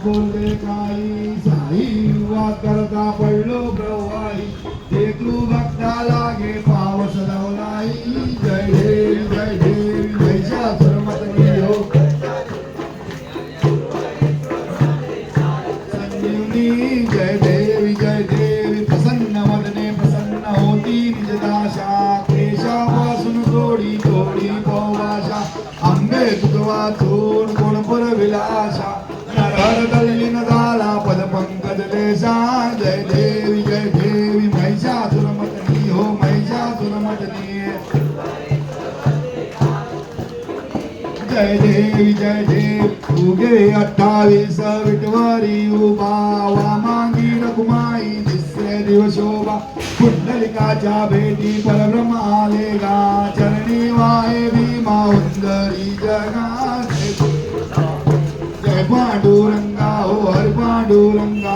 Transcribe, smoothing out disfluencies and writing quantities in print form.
बोलले काही साई वाद करता पडलो प्रवाही ते तू बघता लागे पावस लावलाई जय देवी महिषासुर मर्दिनी हो संजीवनी जय देवी प्रसन्न वदने प्रसन्न होती निजदाशा क्लेशापासून थोडी थोडी पौवाशा आंबे तुझवा चोर कोण परविलाशा नरहर तल्लीन झाला पद पंकज देशा जय देवी महिषासुर मर्दिनी हो महिषासुर मर्दिनी जय देवी उगे 28 विटवारी उभा वामांगी रघुमाई दिसरे दिवशोभा कुंडलिकाच्या भेटी परब्रह्म आलेगा चरणी वाहे भीमा उंदरी जगा जय पांडुरंगा हो हर पांडुरंगा